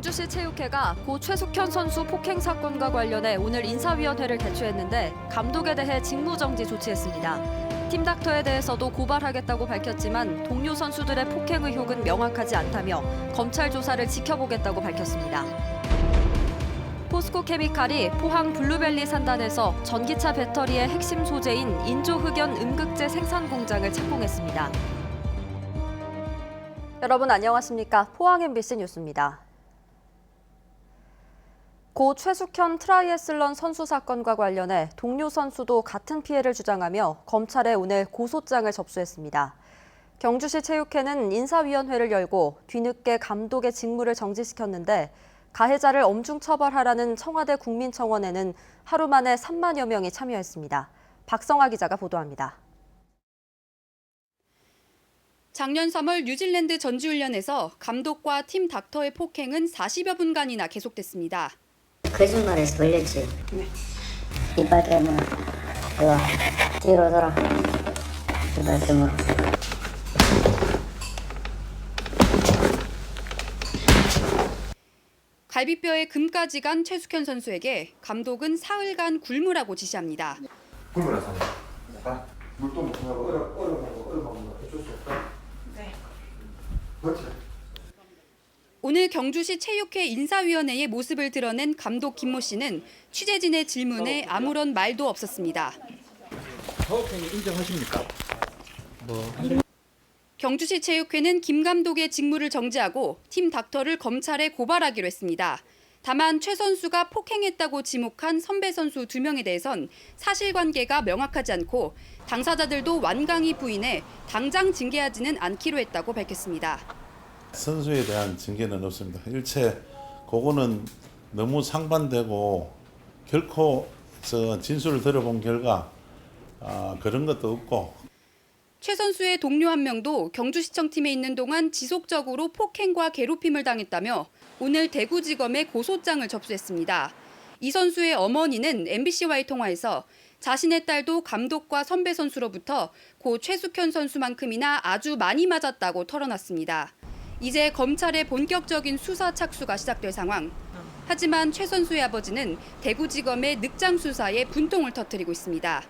경주시 체육회가 고 최숙현 선수 폭행 사건과 관련해 오늘 인사위원회를 개최했는데 감독에 대해 직무정지 조치했습니다. 팀 닥터에 대해서도 고발하겠다고 밝혔지만 동료 선수들의 폭행 의혹은 명확하지 않다며 검찰 조사를 지켜보겠다고 밝혔습니다. 포스코 케미칼이 포항 블루벨리 산단에서 전기차 배터리의 핵심 소재인 인조흑연 음극재 생산 공장을 착공했습니다. 여러분 안녕하십니까? 포항 MBC 뉴스입니다. 고 최숙현 트라이애슬론 선수 사건과 관련해 동료 선수도 같은 피해를 주장하며 검찰에 오늘 고소장을 접수했습니다. 경주시 체육회는 인사위원회를 열고 뒤늦게 감독의 직무를 정지시켰는데 가해자를 엄중 처벌하라는 청와대 국민청원에는 하루 만에 3만여 명이 참여했습니다. 박성아 기자가 보도합니다. 작년 3월 뉴질랜드 전지훈련에서 감독과 팀 닥터의 폭행은 40여 분간이나 계속됐습니다. 거짓말해서 걸렸지. 네. 이빨 때문에. 이거 뒤로 돌아. 이빨 때문에. 갈비뼈에 금까지 간 최숙현 선수에게 감독은 사흘간 굶으라고 지시합니다. 굶으라서 자, 물도 못 하고 얼어먹고 어쩔 수 없다. 네. 버텨. 오늘 경주시 체육회 인사위원회의 모습을 드러낸 감독 김모 씨는 취재진의 질문에 아무런 말도 없었습니다. 사업행위 인정하십니까? 경주시 체육회는 김 감독의 직무를 정지하고 팀 닥터를 검찰에 고발하기로 했습니다. 다만 최 선수가 폭행했다고 지목한 선배 선수 2명에 대해선 사실관계가 명확하지 않고 당사자들도 완강히 부인해 당장 징계하지는 않기로 했다고 밝혔습니다. 선수에 대한 징계는 없습니다. 일체 그거는 너무 상반되고 결코 진술을 들어본 결과 그런 것도 없고. 최 선수의 동료 한 명도 경주시청팀에 있는 동안 지속적으로 폭행과 괴롭힘을 당했다며 오늘 대구지검에 고소장을 접수했습니다. 이 선수의 어머니는 MBC와의 통화에서 자신의 딸도 감독과 선배 선수로부터 고 최숙현 선수만큼이나 아주 많이 맞았다고 털어놨습니다. 이제 검찰의 본격적인 수사 착수가 시작될 상황. 하지만 최 선수의 아버지는 대구지검의 늑장 수사에 분통을 터뜨리고 있습니다.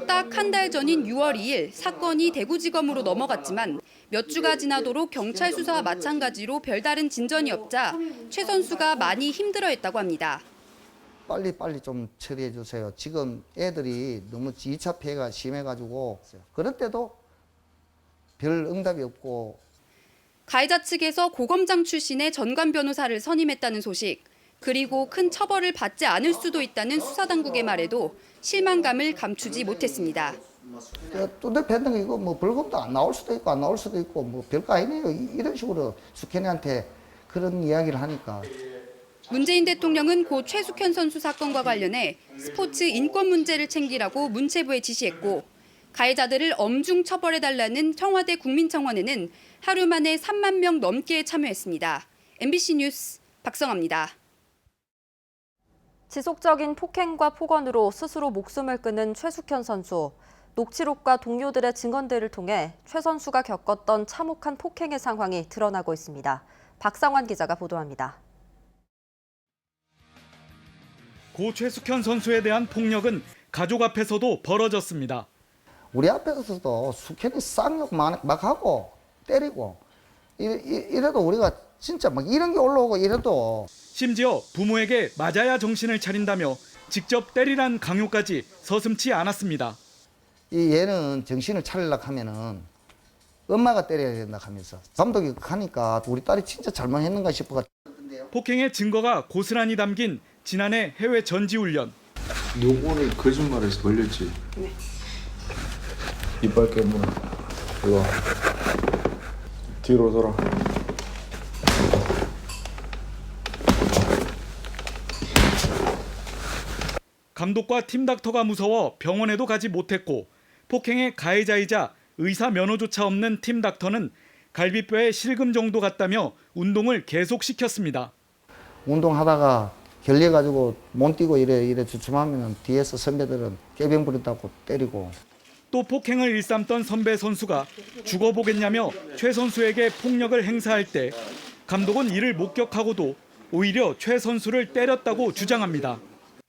딱 한 달 전인 6월 2일 사건이 대구지검으로 넘어갔지만 몇 주가 지나도록 경찰 수사와 마찬가지로 별다른 진전이 없자 최 선수가 많이 힘들어했다고 합니다. 빨리 좀 처리해 주세요. 지금 애들이 너무 2차 피해가 심해가지고 그럴 때도 별 응답이 없고. 가해자 측에서 고검장 출신의 전관 변호사를 선임했다는 소식, 그리고 큰 처벌을 받지 않을 수도 있다는 수사당국의 말에도 실망감을 감추지 못했습니다. 두들패는 이거 뭐 벌금도 안 나올 수도 있고 안 나올 수도 있고 뭐 별거 아니네요. 이런 식으로 숙현이한테 그런 이야기를 하니까. 문재인 대통령은 고 최숙현 선수 사건과 관련해 스포츠 인권 문제를 챙기라고 문체부에 지시했고 가해자들을 엄중 처벌해달라는 청와대 국민청원에는 하루 만에 3만 명 넘게 참여했습니다. MBC 뉴스 박성아입니다. 지속적인 폭행과 폭언으로 스스로 목숨을 끊은 최숙현 선수. 녹취록과 동료들의 증언들을 통해 최 선수가 겪었던 참혹한 폭행의 상황이 드러나고 있습니다. 박상환 기자가 보도합니다. 고 최숙현 선수에 대한 폭력은 가족 앞에서도 벌어졌습니다. 우리 앞에서도 숙현이 쌍욕 막 하고 때리고 이래도 우리가 진짜 막 이런 게 올라오고 이래도. 심지어 부모에게 맞아야 정신을 차린다며 직접 때리란 강요까지 서슴지 않았습니다. 얘는 정신을 차리려고 하면은 엄마가 때려야 된다 하면서 감독이 하니까 우리 딸이 진짜 잘못했는가 싶어가. 폭행의 증거가 고스란히 담긴 지난해 해외 전지훈련. 요번에 거짓말해서 걸렸지. 네. 이빨 깨물어. 이거 뒤로 돌아. 감독과 팀 닥터가 무서워 병원에도 가지 못했고 폭행의 가해자이자 의사 면허조차 없는 팀 닥터는 갈비뼈에 실금 정도 같다며 운동을 계속시켰습니다. 운동하다가 결려가지고 못 뛰고 이래 주춤하면 뒤에서 선배들은 깨병 부린다고 때리고. 또 폭행을 일삼던 선배 선수가 죽어보겠냐며 최 선수에게 폭력을 행사할 때 감독은 이를 목격하고도 오히려 최 선수를 때렸다고 주장합니다.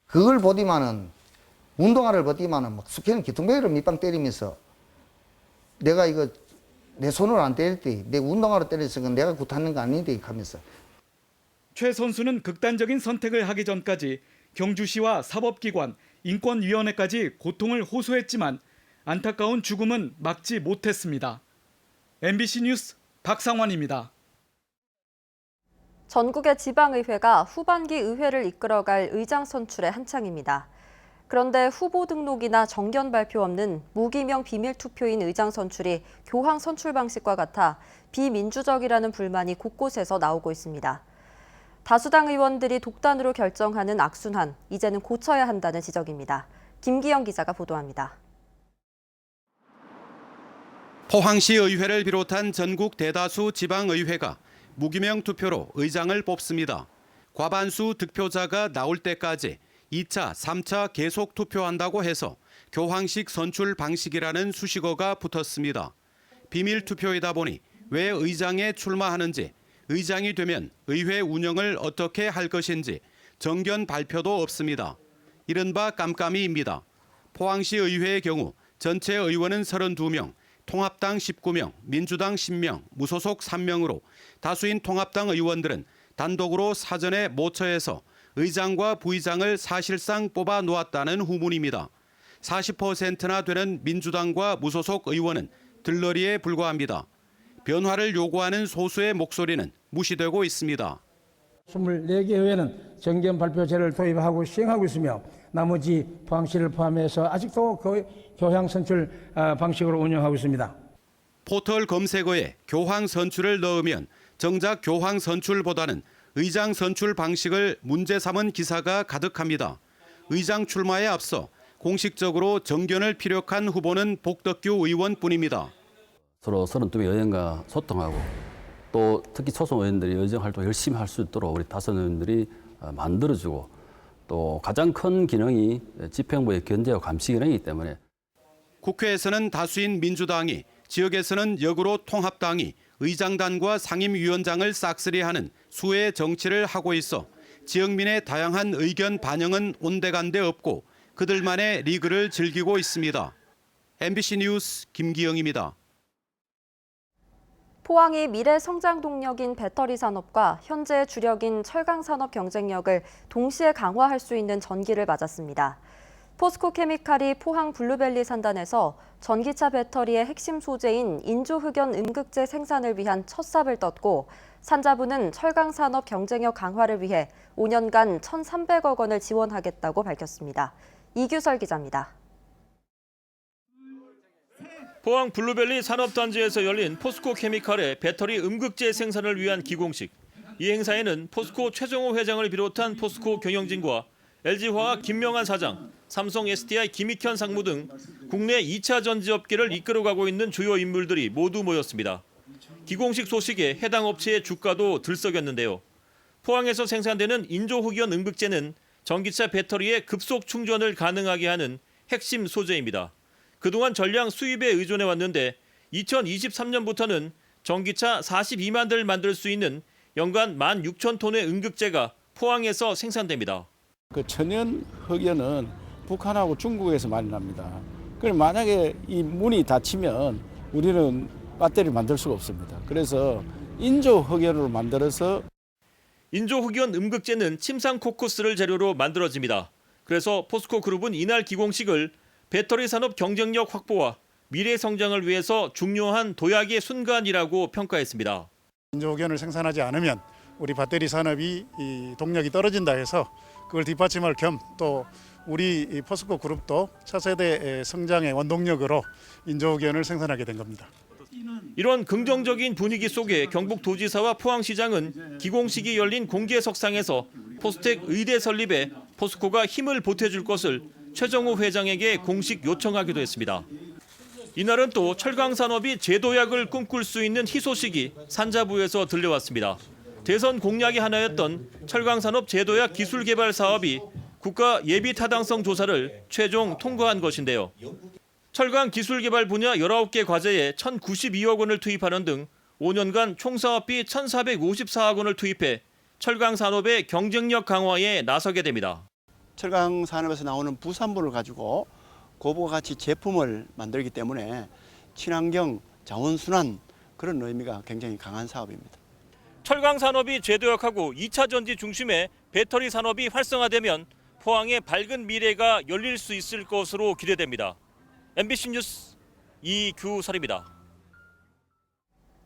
그걸 보디만은 운동화를 보디만은 막 숙회는 기통배를 밑방 때리면서 내가 이거 내 손으로 안 때릴 때 내 운동화로 때렸으니까 내가 굿하는 거 아닌데 하면서. 최 선수는 극단적인 선택을 하기 전까지 경주시와 사법기관, 인권위원회까지 고통을 호소했지만 안타까운 죽음은 막지 못했습니다. MBC 뉴스 박상환입니다. 전국의 지방의회가 후반기 의회를 이끌어갈 의장 선출에 한창입니다. 그런데 후보 등록이나 정견 발표 없는 무기명 비밀 투표인 의장 선출이 교황 선출 방식과 같아 비민주적이라는 불만이 곳곳에서 나오고 있습니다. 다수당 의원들이 독단으로 결정하는 악순환, 이제는 고쳐야 한다는 지적입니다. 김기영 기자가 보도합니다. 포항시 의회를 비롯한 전국 대다수 지방의회가 무기명 투표로 의장을 뽑습니다. 과반수 득표자가 나올 때까지 2차, 3차 계속 투표한다고 해서 교황식 선출 방식이라는 수식어가 붙었습니다. 비밀 투표이다 보니 왜 의장에 출마하는지, 의장이 되면 의회 운영을 어떻게 할 것인지 정견 발표도 없습니다. 이른바 깜깜이입니다. 포항시 의회의 경우 전체 의원은 32명, 통합당 19명, 민주당 10명, 무소속 3명으로 다수인 통합당 의원들은 단독으로 사전에 모처해서 의장과 부의장을 사실상 뽑아 놓았다는 후문입니다. 40%나 되는 민주당과 무소속 의원은 들러리에 불과합니다. 변화를 요구하는 소수의 목소리는 무시되고 있습니다. 24개 의회는 정견 발표제를 도입하고 시행하고 있으며 나머지 포항시를 포함해서 아직도 교황 선출 방식으로 운영하고 있습니다. 포털 검색어에 교황 선출을 넣으면 정작 교황 선출보다는 의장 선출 방식을 문제 삼은 기사가 가득합니다. 의장 출마에 앞서 공식적으로 정견을 피력한 후보는 복덕규 의원뿐입니다. 서로 32개 의원과 소통하고 또 특히 초선 의원들이 의정 활동 열심히 할 수 있도록 우리 다선 의원들이 만들어주고 또 가장 큰 기능이 집행부의 견제와 감시 기능이기 때문에 국회에서는 다수인 민주당이, 지역에서는 역으로 통합당이 의장단과 상임위원장을 싹쓸이하는 수의 정치를 하고 있어 지역민의 다양한 의견 반영은 온데간데 없고 그들만의 리그를 즐기고 있습니다. MBC 뉴스 김기영입니다. 포항이 미래 성장 동력인 배터리 산업과 현재 주력인 철강 산업 경쟁력을 동시에 강화할 수 있는 전기를 맞았습니다. 포스코 케미칼이 포항 블루벨리 산단에서 전기차 배터리의 핵심 소재인 인조흑연 음극재 생산을 위한 첫 삽을 떴고 산자부는 철강 산업 경쟁력 강화를 위해 5년간 1,300억 원을 지원하겠다고 밝혔습니다. 이규설 기자입니다. 포항 블루벨리 산업단지에서 열린 포스코 케미칼의 배터리 음극재 생산을 위한 기공식. 이 행사에는 포스코 최정호 회장을 비롯한 포스코 경영진과 LG화학 김명한 사장, 삼성 SDI 김익현 상무 등 국내 2차 전지 업계를 이끌어가고 있는 주요 인물들이 모두 모였습니다. 기공식 소식에 해당 업체의 주가도 들썩였는데요. 포항에서 생산되는 인조흑연 음극재는 전기차 배터리의 급속 충전을 가능하게 하는 핵심 소재입니다. 그동안 전량 수입에 의존해 왔는데 2023년부터는 전기차 42만 대를 만들 수 있는 연간 16,000톤의 음극재가 포항에서 생산됩니다. 그 천연 흑연은 북한하고 중국에서 많이 납니다. 그럼 만약에 이 문이 닫히면 우리는 배터리를 만들 수가 없습니다. 그래서 인조 흑연으로 만들어서 인조흑연 음극재는 침상 코쿠스를 재료로 만들어집니다. 그래서 포스코 그룹은 이날 기공식을 배터리 산업 경쟁력 확보와 미래 성장을 위해서 중요한 도약의 순간이라고 평가했습니다. 인조흑연을 생산하지 않으면 우리 배터리 산업이 이 동력이 떨어진다 해서 그걸 뒷받침할 겸 또 우리 포스코 그룹도 차세대 성장의 원동력으로 인조흑연을 생산하게 된 겁니다. 이런 긍정적인 분위기 속에 경북도지사와 포항시장은 기공식이 열린 공개석상에서 포스텍 의대 설립에 포스코가 힘을 보태줄 것을 최정호 회장에게 공식 요청하기도 했습니다. 이날은 또 철강산업이 재도약을 꿈꿀 수 있는 희소식이 산자부에서 들려왔습니다. 대선 공약의 하나였던 철강산업 재도약 기술개발 사업이 국가 예비타당성 조사를 최종 통과한 것인데요. 철강 기술개발 분야 19개 과제에 1,092억 원을 투입하는 등 5년간 총 사업비 1,454억 원을 투입해 철강 산업의 경쟁력 강화에 나서게 됩니다. 철강 산업에서 나오는 부산물을 가지고 고부가 가치 제품을 만들기 때문에 친환경, 자원순환 그런 의미가 굉장히 강한 사업입니다. 철강 산업이 재도약하고 2차 전지 중심의 배터리 산업이 활성화되면 포항의 밝은 미래가 열릴 수 있을 것으로 기대됩니다. MBC 뉴스 이규설입니다.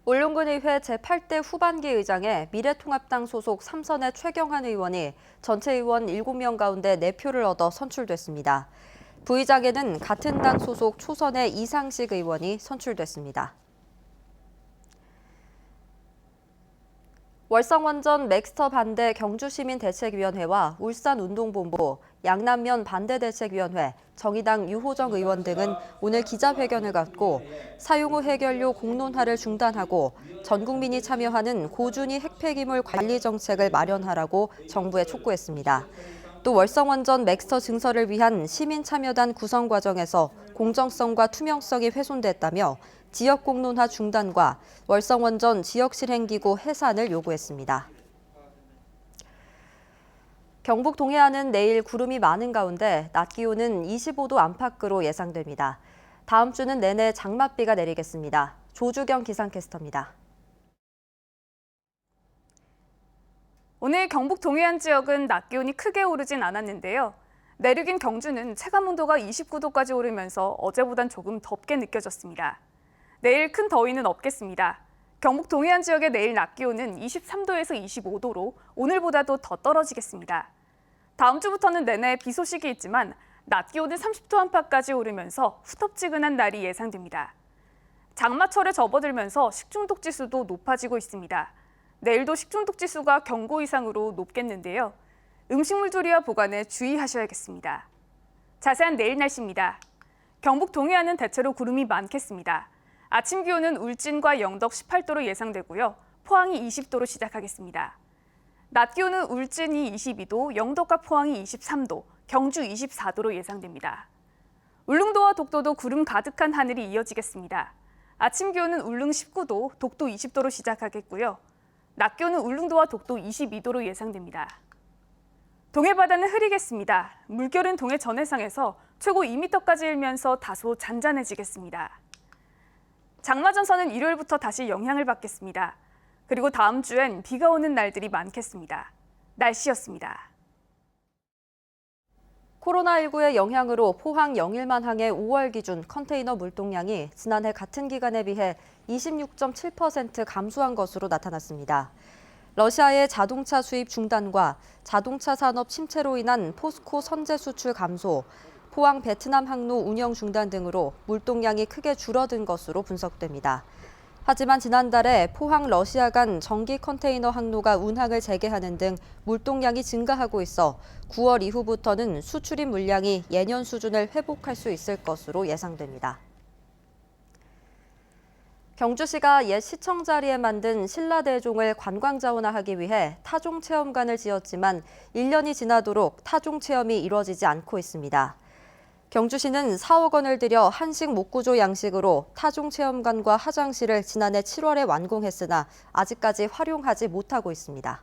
울릉군의회 제8대 후반기 의장에 미래통합당 소속 3선의 최경환 의원이 전체 의원 7명 가운데 4표를 얻어 선출됐습니다. 부의장에는 같은 당 소속 초선의 이상식 의원이 선출됐습니다. 월성원전 맥스터 반대 경주시민대책위원회와 울산운동본부, 양남면 반대대책위원회, 정의당 유호정 의원 등은 오늘 기자회견을 갖고 사용 후 해결료 공론화를 중단하고 전 국민이 참여하는 고준위 핵폐기물 관리 정책을 마련하라고 정부에 촉구했습니다. 또 월성원전 맥스터 증설을 위한 시민참여단 구성 과정에서 공정성과 투명성이 훼손됐다며 지역 공론화 중단과 월성원전 지역실행기구 해산을 요구했습니다. 경북 동해안은 내일 구름이 많은 가운데 낮 기온은 25도 안팎으로 예상됩니다. 다음 주는 내내 장맛비가 내리겠습니다. 조주경 기상캐스터입니다. 오늘 경북 동해안 지역은 낮 기온이 크게 오르진 않았는데요. 내륙인 경주는 체감온도가 29도까지 오르면서 어제보단 조금 덥게 느껴졌습니다. 내일 큰 더위는 없겠습니다. 경북 동해안 지역의 내일 낮 기온은 23도에서 25도로 오늘보다도 더 떨어지겠습니다. 다음 주부터는 내내 비 소식이 있지만 낮 기온은 30도 안팎까지 오르면서 후텁지근한 날이 예상됩니다. 장마철에 접어들면서 식중독 지수도 높아지고 있습니다. 내일도 식중독 지수가 경고 이상으로 높겠는데요. 음식물 조리와 보관에 주의하셔야겠습니다. 자세한 내일 날씨입니다. 경북 동해안은 대체로 구름이 많겠습니다. 아침 기온은 울진과 영덕 18도로 예상되고요. 포항이 20도로 시작하겠습니다. 낮 기온은 울진이 22도, 영덕과 포항이 23도, 경주 24도로 예상됩니다. 울릉도와 독도도 구름 가득한 하늘이 이어지겠습니다. 아침 기온은 울릉 19도, 독도 20도로 시작하겠고요. 낮 기온은 울릉도와 독도 22도로 예상됩니다. 동해 바다는 흐리겠습니다. 물결은 동해 전해상에서 최고 2m까지 일면서 다소 잔잔해지겠습니다. 장마전선은 일요일부터 다시 영향을 받겠습니다. 그리고 다음 주엔 비가 오는 날들이 많겠습니다. 날씨였습니다. 코로나19의 영향으로 포항 영일만 항의 5월 기준 컨테이너 물동량이 지난해 같은 기간에 비해 26.7% 감소한 것으로 나타났습니다. 러시아의 자동차 수입 중단과 자동차 산업 침체로 인한 포스코 선제 수출 감소, 포항 베트남 항로 운영 중단 등으로 물동량이 크게 줄어든 것으로 분석됩니다. 하지만 지난달에 포항 러시아 간 정기 컨테이너 항로가 운항을 재개하는 등 물동량이 증가하고 있어 9월 이후부터는 수출입 물량이 예년 수준을 회복할 수 있을 것으로 예상됩니다. 경주시가 옛 시청 자리에 만든 신라대종을 관광자원화하기 위해 타종체험관을 지었지만 1년이 지나도록 타종체험이 이루어지지 않고 있습니다. 경주시는 4억 원을 들여 한식 목구조 양식으로 타종체험관과 화장실을 지난해 7월에 완공했으나 아직까지 활용하지 못하고 있습니다.